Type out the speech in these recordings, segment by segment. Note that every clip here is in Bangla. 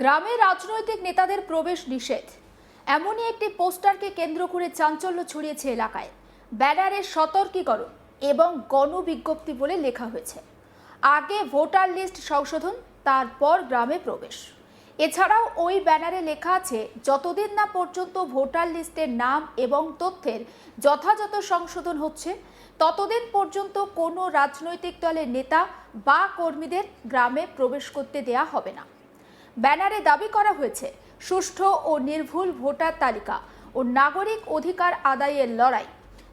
গ্রামে রাজনৈতিক নেতাদের প্রবেশ নিষেধ, এমনই একটি পোস্টারকে কেন্দ্র করে চাঞ্চল্য ছড়িয়েছে এলাকায়। ব্যানারে সতর্কীকরণ এবং গণবিজ্ঞপ্তি বলে লেখা হয়েছে, আগে ভোটার লিস্ট সংশোধন, তারপর গ্রামে প্রবেশ। এছাড়াও ওই ব্যানারে লেখা আছে, যতদিন না পর্যন্ত ভোটার লিস্টের নাম এবং তথ্যের যথাযথ সংশোধন হচ্ছে, ততদিন পর্যন্ত কোনো রাজনৈতিক দলের নেতা বা কর্মীদের গ্রামে প্রবেশ করতে দেয়া হবে না। ব্যানারে দাবি করা হয়েছে, সুষ্ঠু ও নির্ভুল ভোটার তালিকা ও নাগরিক অধিকার আদায়ের লড়াই।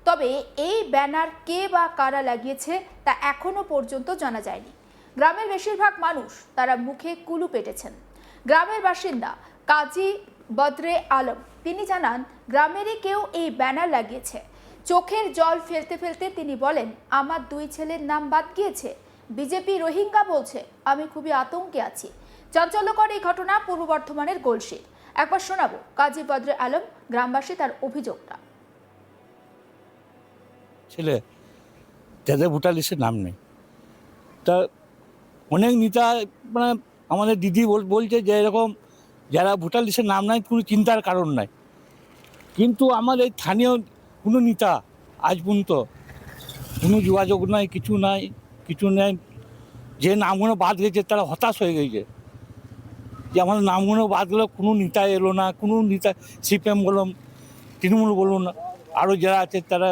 তবে এই ব্যানার কে বা কারা লাগিয়েছে তা এখনো পর্যন্ত জানা যায়নি। গ্রামের বেশিরভাগ মানুষ তারা মুখে কুলু পেটেছেন। গ্রামের বাসিন্দা কাজী বদরে আলম তিনি জানান, গ্রামেরই কেউ এই ব্যানার লাগিয়েছে। চোখের জল ফেলতে ফেলতে তিনি বলেন, আমার 2 ছেলের নাম বাদ গিয়েছে, বিজেপি রোহিঙ্গা বলছে, আমি খুবই আতঙ্কে আছি। চাঞ্চল্যকর এই ঘটনা পূর্ব বর্ধমানের গোলশির। একবার শোনাবো কাজী বদরে আলম গ্রামবাসী তার অভিযোগটা। ছেলে যাদের ভোটার লিস্টের নাম নেই, তা অনেক নেতা মানে আমাদের দিদি বলছে যে এরকম যারা ভোটার লিস্টের নাম নাই কোনো চিন্তার কারণ নাই, কিন্তু আমাদের স্থানীয় কোনো নেতা আজ পর্যন্ত কোনো যোগাযোগ নাই, কিছু নেই। যে নামগুলো বাদ গেছে তারা হতাশ হয়ে গেছে যে আমাদের নামগুলো বাদ গেলো, কোনো নেতা এলো না, কোনো নেতা সিপিএম বলুন, তৃণমূল বলুন, আরও যারা আছে তারা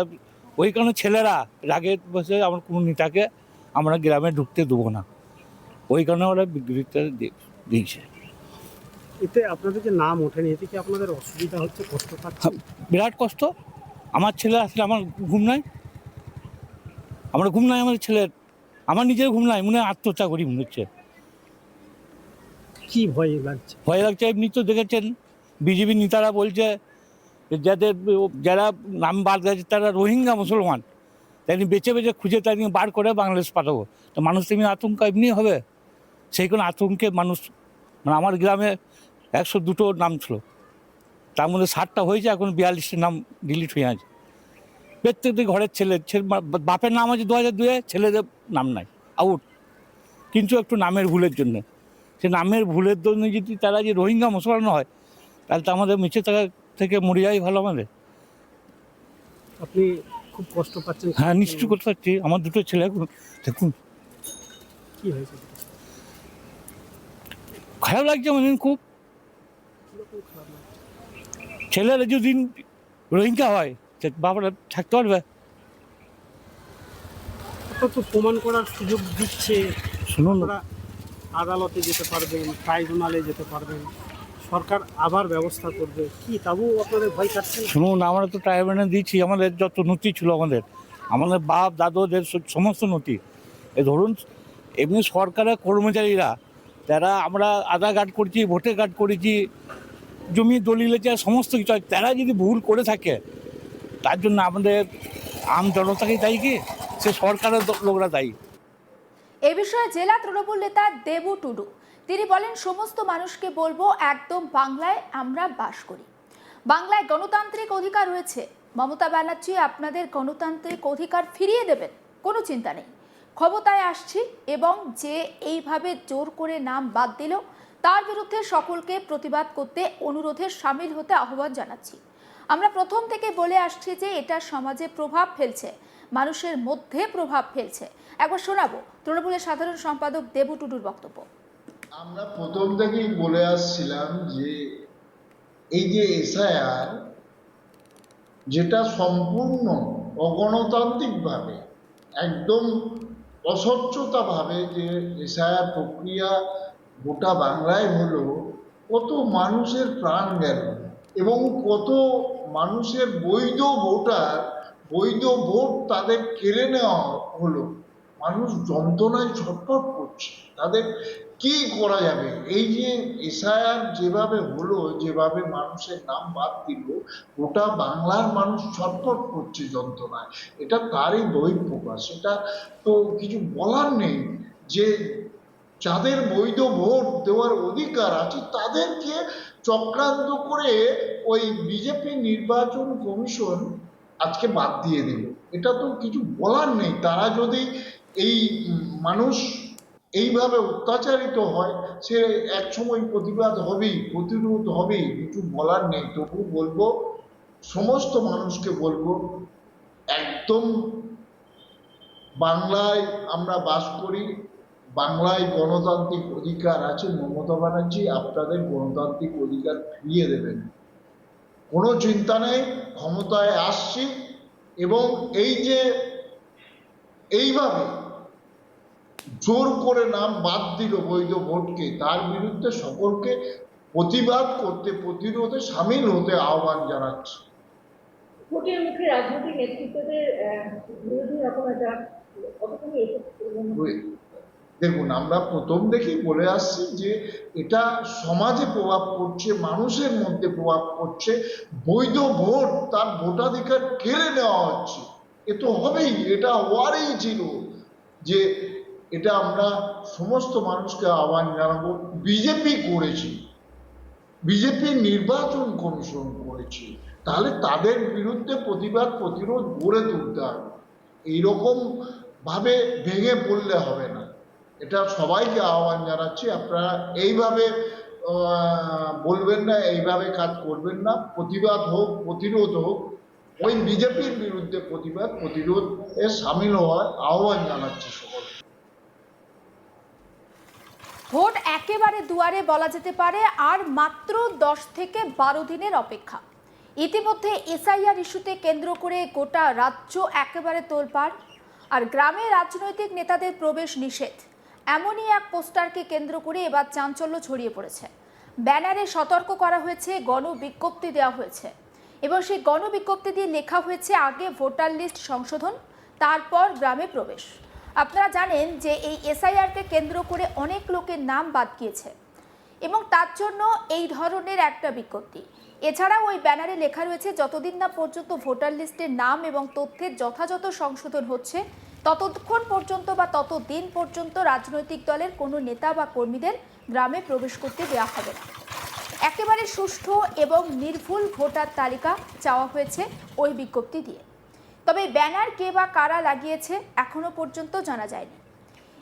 ওই কারণে ছেলেরা রাগে বসে আমার কোনো নেতাকে আমরা গ্রামে ঢুকতে দেবো না, ওই কারণে ওরা বিবৃতিটা দিয়েছে। এতে আপনাদের যে নাম ওঠেনি, এতে কি আপনাদের অসুবিধা হচ্ছে, কষ্ট পাচ্ছে? বিরাট কষ্ট। আমার ছেলে আসলে আমার ঘুম নাই, আমাদের ছেলের, আমার নিজের ঘুম নাই, মনে হয় আত্মহত্যা করি মনে হচ্ছে। কি ভয় লাগছে? এমনি তো দেখেছেন বিজেপি নেতারা বলছে যারা নাম বাদ গেছে তারা রোহিঙ্গা মুসলমান, তাই বেছে বেছে খুঁজে তাই বার করে বাংলাদেশ পাঠাবো। তো মানুষ তেমনি আতঙ্ক এমনি হবে, সেই কোনো আতঙ্কে মানুষ, মানে আমার গ্রামে 102টো নাম ছিল, তার মধ্যে 60টা হয়েছে, এখন 42টির নাম ডিলিট হয়ে আছে। প্রত্যেকটি ঘরের ছেলে বাপের নাম আছে 2002-এ, ছেলেদের নাম নাই, আউট। কিন্তু একটু নামের ভুলের জন্য, সে নামের ভুলের জন্য যদি তারা যে রোহিঙ্গা মুসলমান হয়, তাহলে তো আমাদের মিছে থাকা থেকে মরে যাওয়াই ভালো আমাদের। আপনি খুব কষ্ট পাচ্ছেন? হ্যাঁ, নিশ্চয় করতে পারছি। আমার 2টো ছেলে এখন দেখুন কি হয়েছে? খারাপ লাগছে, মানে খুব। ছেলেরা যদি রোহিঙ্গা হয় বাবারা থাকতে পারবে? তো প্রমাণ করার সুযোগ দিচ্ছে, শুনুন, আপনারা আদালতে যেতে পারবেন, ট্রাইব্যুনালে যেতে পারবেন, সরকার আবার ব্যবস্থা করবে, কি তাবু আপনাদের ভয় কাটছে? শুনুন, আমরা তো ট্রাইব্যুনালে দিয়েছি, আমাদের যত নথি ছিল, আমাদের বাপ দাদুদের সমস্ত নথি। ধরুন এমনি সরকারের কর্মচারীরা, তারা আমরা আধার কার্ড করেছি, ভোটার কার্ড করেছি, জমি দলিলে যা সমস্ত কিছু, তারা যদি ভুল করে থাকে তার জন্য আমাদের আম জনতাকেই দায়ী কি সে সরকারের লোকরা দায়ী? এ বিষয়ে জেলা তৃণমূল নেতা দেবু টুডু তিনি বলেন, সমস্ত মানুষকে বলবো, একদম বাংলায় আমরা বাস করি, বাংলায় গণতান্ত্রিক অধিকার রয়েছে। মমতা ব্যানার্জি আপনাদের গণতান্ত্রিক অধিকার ফিরিয়ে দেবেন, কোনো চিন্তা নেই। ক্ষমতায় আসছি এবং যে এইভাবে জোর করে নাম বাদ দিল, তার বিরুদ্ধে সকলকে প্রতিবাদ করতে অনুরোধে সামিল হতে আহ্বান জানাচ্ছি। আমরা প্রথম থেকে বলে আসছি যে এটা সমাজে প্রভাব ফেলছে, মানুষের মধ্যে প্রভাব ফেলছে। একবার শোনাবো তৃণমূলের সাধারণ সম্পাদক দেবু টুডুর বক্তব্য। আমরা প্রথম থেকেই বলে আসছিলাম যে এই যে এসআইআর, যেটা সম্পূর্ণ অগণতান্ত্রিকভাবে, একদম অস্বচ্ছতাভাবে যে এসআইআর প্রক্রিয়া গোটা বাংলায় হলো, কত মানুষের প্রাণ গেল এবং কত মানুষের বৈধ ভোট তাদের কেড়ে নেওয়া হলো। মানুষ যন্ত্রণায় ছটফট করছে, তাদের কি করা যাবে? এই যে এসআইআর যেভাবে হলো, যেভাবে মানুষের নাম বাদ দিল, গোটা বাংলার মানুষ ছটফট করছে যন্ত্রণায়। এটা তারই বহিঃপ্রকাশ, এটা তো কিছু বলার নেই। যে যাদের বৈধ ভোট দেওয়ার অধিকার আছে তাদেরকে চক্রান্ত করে ওই বিজেপি নির্বাচন কমিশন আজকে বাদ দিয়ে দিল। এটা তো কিছু বলার নেই। তারা যদি এই মানুষ এইভাবে অত্যাচারিত হয়, সে একসময় প্রতিবাদ হবেই, প্রতিরোধ হবেই, কিছু বলার নেই। তবু বলবো, সমস্ত মানুষকে বলবো, একদম বাংলায় আমরা বাস করি, বাংলায় গণতান্ত্রিক অধিকার আছে। মমতা ব্যানার্জি আপনাদের গণতান্ত্রিক অধিকার ফিরিয়ে দেবেন, কোনো চিন্তা নেই। ক্ষমতায় আসছি, এবং এই যে এইভাবে জোর করে নাম বাদ দিল বৈধ ভোটকে, তার বিরুদ্ধে সকলকে প্রতিবাদ করতে, প্রতিরোধে সামিল হতে আহ্বান জানাচ্ছি। ভোটের মুখে রাজনৈতিক নেতৃত্বদের বিরোধী রকম একটা কতখানি দেখুন, আমরা প্রথম থেকেই বলে আসছি যে এটা সমাজে প্রভাব পড়ছে, মানুষের মধ্যে প্রভাব পড়ছে। বৈধ ভোট, তার ভোটাধিকার কেড়ে নেওয়া হচ্ছে। এ তো হবেই, এটা হওয়ারই ছিল। যে এটা আমরা সমস্ত মানুষকে আহ্বান জানাবো। বিজেপি করেছি, বিজেপি নির্বাচন কমিশন করেছে, তাহলে তাদের বিরুদ্ধে প্রতিবাদ প্রতিরোধ গড়ে তুলতে হবে। এইরকম ভাবে ভেঙে পড়লে হবে না। এটা সবাইকে আহ্বান জানাচ্ছি, আপনারা এইভাবে বলবেন না, এইভাবে কাজ করবেন না। প্রতিবাদ হোক, প্রতিরোধ হোক, ওই বিজেপির বিরুদ্ধে প্রতিবাদ প্রতিরোধে সামিল হওয়ার আহ্বান জানাচ্ছি সকলকে। ভোট একেবারে দুয়ারে বলা যেতে পারে, আর মাত্র 10 থেকে 12 দিনের অপেক্ষা। ইতিমধ্যে এসআইআর ইস্যুতে কেন্দ্র করে গোটা রাজ্য একেবারে তোলপাড়, আর গ্রামে রাজনৈতিক নেতাদের প্রবেশ নিষেধ, এমনই এক পোস্টারকে কেন্দ্র করে এবার চাঞ্চল্য ছড়িয়ে পড়েছে। ব্যানারে সতর্ক করা হয়েছে, গণবিজ্ঞপ্তি দেওয়া হয়েছে, এবং সেই গণবিজ্ঞপ্তি দিয়ে লেখা হয়েছে আগে ভোটার লিস্ট সংশোধন, তারপর গ্রামে প্রবেশ। আপনারা জানেন যে এই এসআইআরকে কেন্দ্র করে অনেক লোকের নাম বাদ গিয়েছে, এবং তার জন্য এই ধরনের একটা বিজ্ঞপ্তি। এছাড়াও ওই ব্যানারে লেখা রয়েছে, যতদিন না পর্যন্ত ভোটার লিস্টের নাম এবং তথ্যের যথাযথ সংশোধন হচ্ছে, ততক্ষণ পর্যন্ত বা ততদিন পর্যন্ত রাজনৈতিক দলের কোনো নেতা বা কর্মীদের গ্রামে প্রবেশ করতে দেওয়া হবে না। একেবারে সুষ্ঠু এবং নির্ভুল ভোটার তালিকা চাওয়া হয়েছে ওই বিজ্ঞপ্তি দিয়ে। তবে ব্যানার কে বা কারা লাগিয়েছে এখনো পর্যন্ত জানা যায়নি।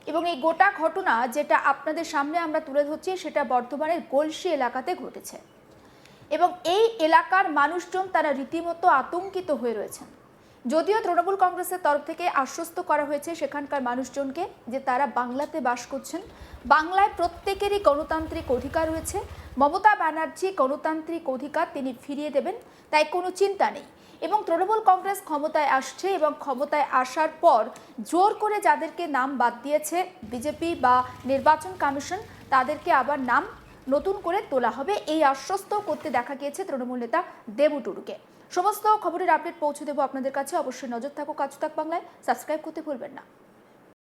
এবং এই গোটা ঘটনা যেটা আপনাদের সামনে আমরা তুলে ধরছি, সেটা বর্ধমানের গলসি এলাকাতে ঘটেছে, এবং এই এলাকার মানুষজন তারা রীতিমতো আতঙ্কিত হয়ে রয়েছেন। যদিও তৃণমূল কংগ্রেসের তরফ থেকে আশ্বস্ত করা হয়েছে সেখানকার মানুষজনকে যে তারা বাংলাতে বাস করছেন, বাংলায় প্রত্যেকেরই গণতান্ত্রিক অধিকার রয়েছে, মমতা ব্যানার্জি গণতান্ত্রিক অধিকার তিনি ফিরিয়ে দেবেন, তাই কোনো চিন্তা নেই। এবং তৃণমূল কংগ্রেস ক্ষমতায় আসছে, এবং ক্ষমতায় আসার পর জোর করে যাদেরকে নাম বাদ দিয়েছে বিজেপি বা নির্বাচন কমিশন, তাদেরকে আবার নাম নতুন করে তোলা হবে, এই আশ্বস্ত করতে দেখা গিয়েছে তৃণমূল নেতা দেবু টুডুকে। সমস্ত খবরের আপডেট পৌঁছে দেবো আপনাদের কাছে। অবশ্যই নজর থাকুক আজ তাক বাংলায়, সাবস্ক্রাইব করতে ভুলবেন না।